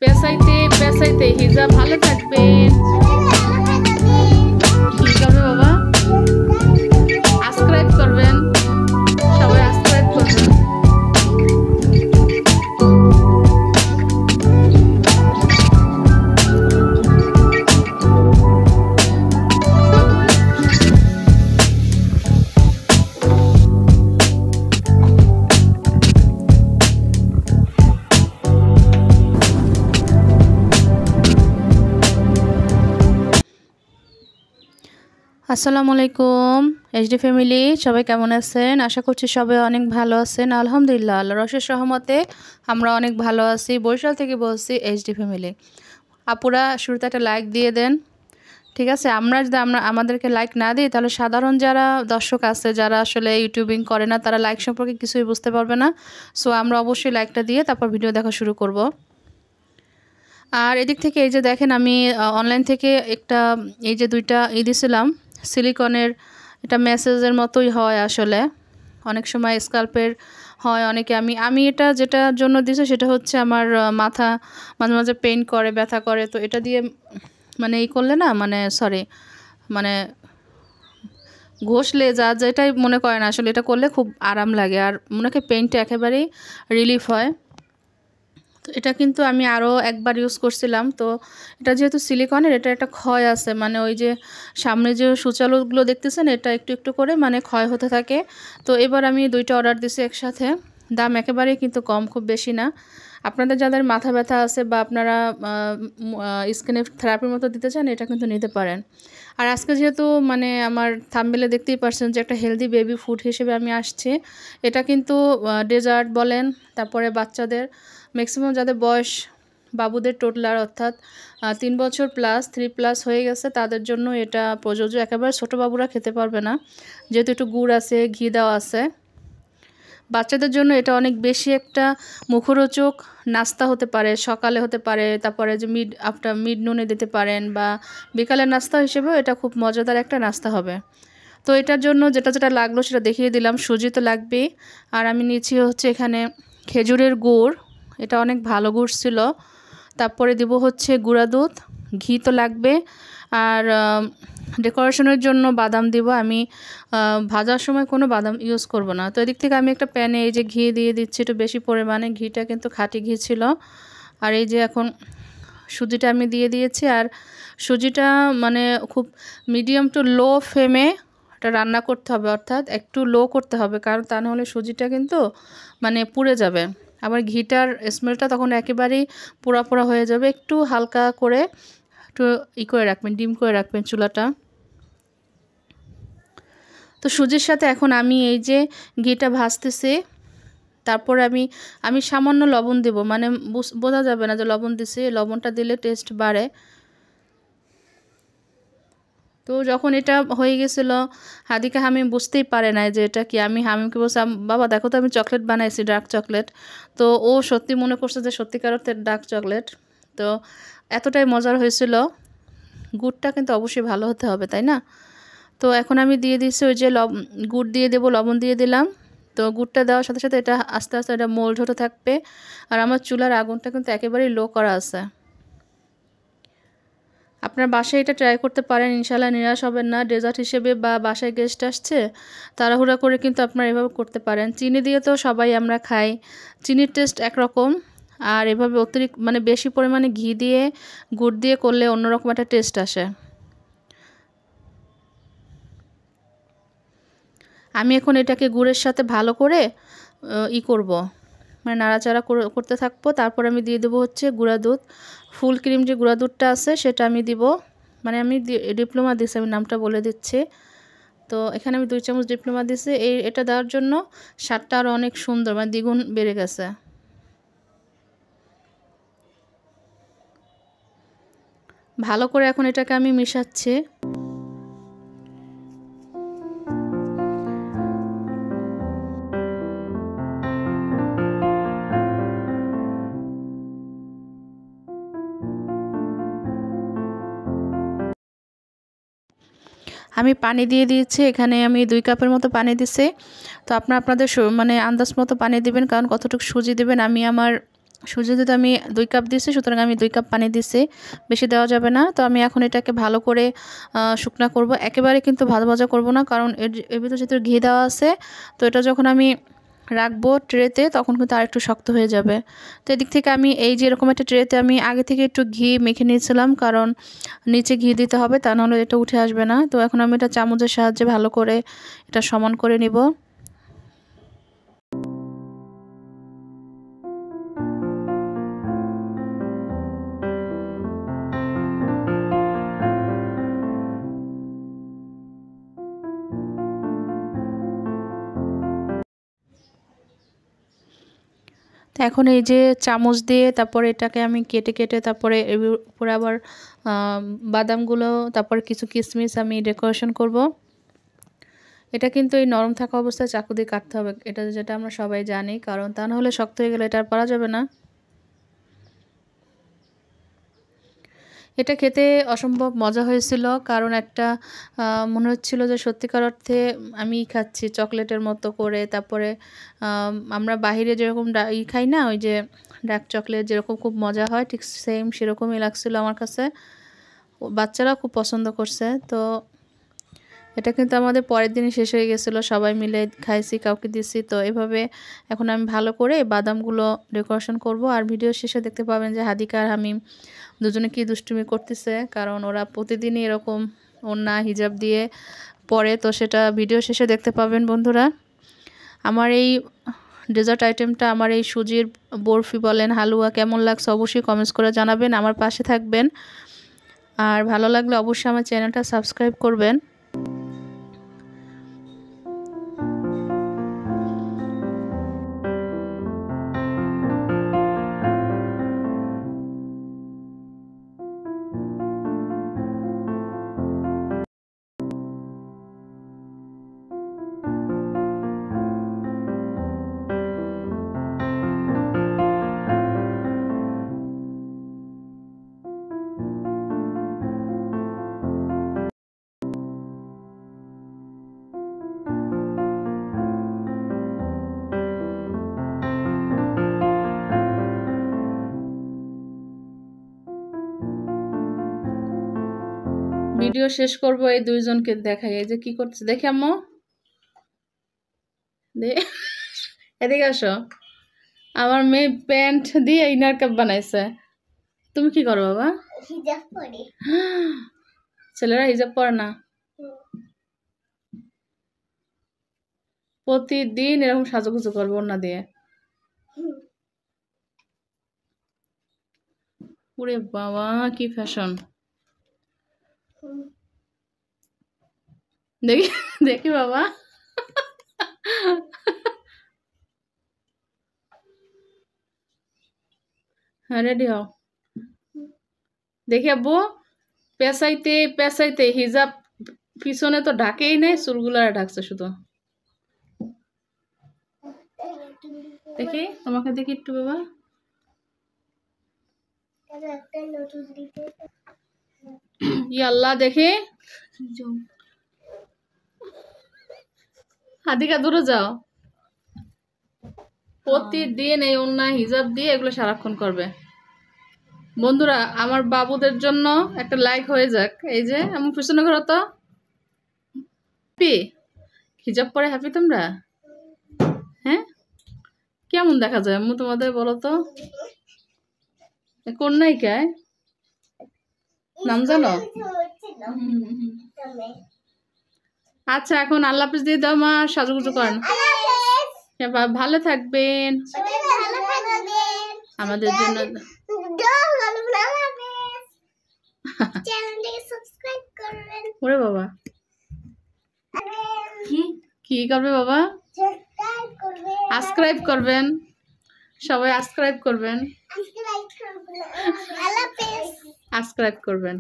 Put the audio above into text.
পেঁচাইতে পেঁচাইতে হিজা ভালো থাকবেন। কি করবে বাবা? সাবস্ক্রাইব করবেন, সবাই সাবস্ক্রাইব করবেন। আসসালামু আলাইকুম এইচডি ফ্যামিলি, সবাই কেমন আছেন? আশা করছি সবাই অনেক ভালো আছেন। আলহামদুলিল্লাহ, আল্লাহর অশেষ রহমতে আমরা অনেক ভালো আছি। বরিশাল থেকে বলছি এইচডি ফ্যামিলি। আপুরা শুরুতে একটা লাইক দিয়ে দেন, ঠিক আছে? যদি আমাদেরকে লাইক না দিই তাহলে সাধারণ যারা দর্শক আছে, যারা আসলে ইউটিউবিং করে না, তারা লাইক সম্পর্কে কিছুই বুঝতে পারবে না। সো আমরা অবশ্যই লাইকটা দিয়ে তারপর ভিডিও দেখা শুরু করব। আর এদিক থেকে এই যে দেখেন, আমি অনলাইন থেকে একটা এই যে দুইটা দিছিলাম সিলিকনের, এটা মেসেজের মতোই হয় আসলে, অনেক সময় স্কাল্পের হয় অনেকে। আমি এটা যেটার জন্য দিছি সেটা হচ্ছে আমার মাথা মাঝে মাঝে পেইন করে, ব্যথা করে। তো এটা দিয়ে মানে করলে না, মানে ঘষলে যেটাই মনে করেন আসলে এটা করলে খুব আরাম লাগে, আর মনে হয় পেইনটা একেবারেই রিলিফ হয়। তো এটা কিন্তু আমি আরও একবার ইউজ করছিলাম। তো এটা যেহেতু সিলিকনের, এটা একটা ক্ষয় আছে, মানে ওই যে সামনে যে সূচালোগুলো দেখতেছেন, এটা একটু একটু করে মানে ক্ষয় হতে থাকে। তো এবার আমি দুইটা অর্ডার দিছি একসাথে। দাম একেবারেই কিন্তু কম, খুব বেশি না। আপনাদের যাদের মাথা ব্যথা আছে বা আপনারা স্কিনে থেরাপির মতো দিতে চান, এটা কিন্তু নিতে পারেন। আর আজকে যেহেতু মানে আমার থাম্বনেলে দেখতেই পারছেন যে একটা হেলদি বেবি ফুড হিসেবে আমি আসছি। এটা কিন্তু ডেজার্ট বলেন, তারপরে বাচ্চাদের ম্যাক্সিমাম যাদের বয়স, বাবুদের টোটলার অর্থাৎ 3 বছর প্লাস 3+ হয়ে গেছে, তাদের জন্য এটা প্রযোজ্য। একেবারে ছোটো বাবুরা খেতে পারবে না, যেহেতু একটু গুড় আছে, ঘি দেওয়া আছে। বাচ্চাদের জন্য এটা অনেক বেশি একটা মুখরোচক নাস্তা হতে পারে, সকালে হতে পারে, তারপরে যে মিড নুনে দিতে পারেন, বা বিকালের নাস্তা হিসেবেও এটা খুব মজাদার একটা নাস্তা হবে। তো এটার জন্য যেটা যেটা লাগলো সেটা দেখিয়ে দিলাম। সুজি তো লাগবেই, আর আমি নিচ্ছি হচ্ছে এখানে খেজুরের গুড়, এটা অনেক ভালো গুড় ছিল। তারপরে দিব হচ্ছে গুঁড়া দুধ, ঘি তো লাগবে, আর ডেকোরেশনের জন্য বাদাম দিব। আমি ভাজার সময় কোনো বাদাম ইউজ করব না। তো এদিক থেকে আমি একটা প্যানে এই যে ঘি দিয়ে দিচ্ছি একটু বেশি পরিমাণে, ঘিটা কিন্তু খাঁটি ঘি ছিল। আর এই যে এখন সুজিটা আমি দিয়ে দিয়েছি, আর সুজিটা মানে খুব মিডিয়াম টু লো ফ্লেমে এটা রান্না করতে হবে, অর্থাৎ একটু লো করতে হবে, কারণ তা নাহলে সুজিটা কিন্তু মানে পুড়ে যাবে। আবার ঘিটার স্মেলটা তখন একেবারেই পোড়া পোড়া হয়ে যাবে। একটু হালকা করে একটু করে রাখবেন, ডিম করে রাখবেন চুলাটা। তো সুজির সাথে এখন আমি এই যে ঘিটা ভাজতেছি, তারপর আমি সামান্য লবণ দেব, মানে বোঝা যাবে না যে লবণ দিছি, লবণটা দিলে টেস্ট বাড়ে। তো যখন এটা হয়ে গেছিলো, হাদিকা হামিম বুঝতেই পারে না যে এটা কি। আমি হামিমকে বলছিলাম, বাবা দেখো তো আমি চকলেট বানাইছি, ডার্ক চকলেট। তো ও সত্যি মনে করছে যে সত্যিকার অর্থে ডার্ক চকলেট। তো এতটাই মজার হয়েছিল। গুড়টা কিন্তু অবশ্যই ভালো হতে হবে, তাই না? তো এখন আমি দিয়ে দিচ্ছি ওই যে গুড় দিয়ে দেবো, লবণ দিয়ে দিলাম। তো গুড়টা দেওয়ার সাথে সাথে এটা আস্তে আস্তে এটা মোল্ড হতে থাকবে। আর আমার চুলার আগুনটা কিন্তু একেবারেই লো করা আছে। আপনার বাসায় এটা ট্রাই করতে পারেন, ইনশাল্লাহ নিরাশ হবেন না। ডেজার্ট হিসেবে বা বাসায় গেস্ট আসছে, তাড়াহুড়া করে কিন্তু আপনারা এভাবে করতে পারেন। চিনি দিয়ে তো সবাই আমরা খাই, চিনির টেস্ট একরকম। আর এভাবে অতিরিক্ত মানে বেশি পরিমাণে ঘি দিয়ে গুড় দিয়ে করলে অন্যরকম একটা টেস্ট আসে। আমি এখন এটাকে গুড়ের সাথে ভালো করে করব, মানে নাড়াচাড়া করতে থাকবো। তারপর আমি দিয়ে দেবো হচ্ছে গুঁড়া দুধ, ফুল ক্রিম যে গুঁড়া দুধটা আছে সেটা আমি দিব। মানে আমি ডিপ্লোমা দিচ্ছি, আমি নামটা বলে দিচ্ছি। তো এখানে আমি 2 চামচ ডিপ্লোমা দিচ্ছি। এটা দেওয়ার জন্য স্বাদটা আরও অনেক সুন্দর, মানে দ্বিগুণ বেড়ে গেছে। ভালো করে এখন এটাকে আমি মিশাচ্ছি। আমি পানি দিয়ে দিয়েছি, এখানে আমি 2 কাপের মতো পানি দিছি। তো আপনাদের মানে আন্দাজ মতো পানি দিবেন, কারণ কতটুকু সুজি দিবেন। আমি আমার সুজি যেহেতু আমি 2 কাপ দিয়েছি, সুতরাং আমি 2 কাপ পানি দিয়েছি, বেশি দেওয়া যাবে না। তো আমি এখন এটাকে ভালো করে শুকনা করব, একেবারে কিন্তু ভাজা ভাজা করব না, কারণ এর ভিতরে যেহেতু ঘি দেওয়া আছে, তো এটা যখন আমি রাখবো ট্রেতে তখন কিন্তু আর একটু শক্ত হয়ে যাবে। তো এদিক থেকে আমি এই যে এরকম একটা ট্রেতে আমি আগে থেকে একটু ঘি মেখে নিয়েছিলাম, কারণ নিচে ঘি দিতে হবে, তা নাহলে এটা উঠে আসবে না। তো এখন আমি এটা চামচের সাহায্যে ভালো করে এটা সমান করে নিব। তো এখন এই যে চামচ দিয়ে তারপরে এটাকে আমি কেটে কেটে তারপরে এর উপরে আবার বাদামগুলো, তারপর কিছু কিশমিশ আমি ডেকোরেশন করব। এটা কিন্তু এই নরম থাকা অবস্থায় চাকু দিয়ে কাটতে হবে, এটা যেটা আমরা সবাই জানি, কারণ তা না হলে শক্ত হয়ে গেলে এটা আর পারা যাবে না। এটা খেতে অসম্ভব মজা হয়েছিল, কারণ একটা মনে হচ্ছিল যে সত্যিকার অর্থে আমি খাচ্ছি চকলেটের মতো করে। তারপরে আমরা বাহিরে যেরকম খাই না, ওই যে ডার্ক চকলেট যেরকম খুব মজা হয়, ঠিক সেম সেরকমই লাগছিল আমার কাছে। বাচ্চারা খুব পছন্দ করছে। তো এটা কিন্তু আমাদের পরের দিনই শেষ হয়ে গেছিলো, সবাই মিলে খাইছি, কাউকে দিছি। তো এভাবে এখন আমি ভালো করে বাদামগুলো ডেকোরেশন করব। আর ভিডিও শেষে দেখতে পাবেন যে হাদিকা আর হামিম দুজনে কি দুষ্টুমি করতেছে, কারণ ওরা প্রতিদিনই এরকম ওড়না হিজাব দিয়ে পরে, তো সেটা ভিডিও শেষে দেখতে পাবেন বন্ধুরা। আমার এই ডেজার্ট আইটেমটা, আমার এই সুজির বরফি বলেন, হালুয়া কেমন লাগছে অবশ্যই কমেন্টস করে জানাবেন, আমার পাশে থাকবেন। আর ভালো লাগলে অবশ্যই আমার চ্যানেলটা সাবস্ক্রাইব করবেন। ভিডিও শেষ করব এই দুইজনকে দেখাই, এই যে কি করছে দেখে আম্মু, এদিকে আসো। আমার মেয়ে প্যান্ট দিয়ে ইনার কাপ বানাইছে। তুমি কি করো বাবা? হিজাব পরে। ছেলেরা হিজাব পরে না? প্রতিদিন এরকম সাজুগুজু করবো ওড়না দিয়ে। ওরে বাবা কি ফ্যাশন! দেখি দেখি বাবা। হ্যাঁ রেডি হও। দেখি আব্বু, পেঁচাইতে পেঁচাইতে হিজাব পিছনে তো ঢাকেই নেই, চুলগুলা ঢাকছে শুধু। দেখি তোমাকে দেখি একটু বাবা। আল্লাহ দেখি, হাদিকা দূরে যাও। প্রতিদিন এই ওড়না হিজাব দিয়ে এগুলো সারাক্ষণ করবে। বন্ধুরা আমার বাবুদের জন্য একটা লাইক হয়ে যাক। এই যে আমার পিছনে ঘর তো হ্যাপি, হিজাব পরে হ্যাপি তোমরা? হ্যাঁ কেমন দেখা যায় আম্মু তোমাদের বলো তো? কোন নায়িকায় নাম জানো? আচ্ছা এখন আল্লাহ হাফেজ দিয়ে দাও মা, সাজুগুজু করেন। ভালো থাকবেন, আমাদের জন্য ওরে বাবা কি করবে বাবা? সাবস্ক্রাইব করবেন, সবাই সাবস্ক্রাইব করবেন, সাবস্ক্রাইব করবেন।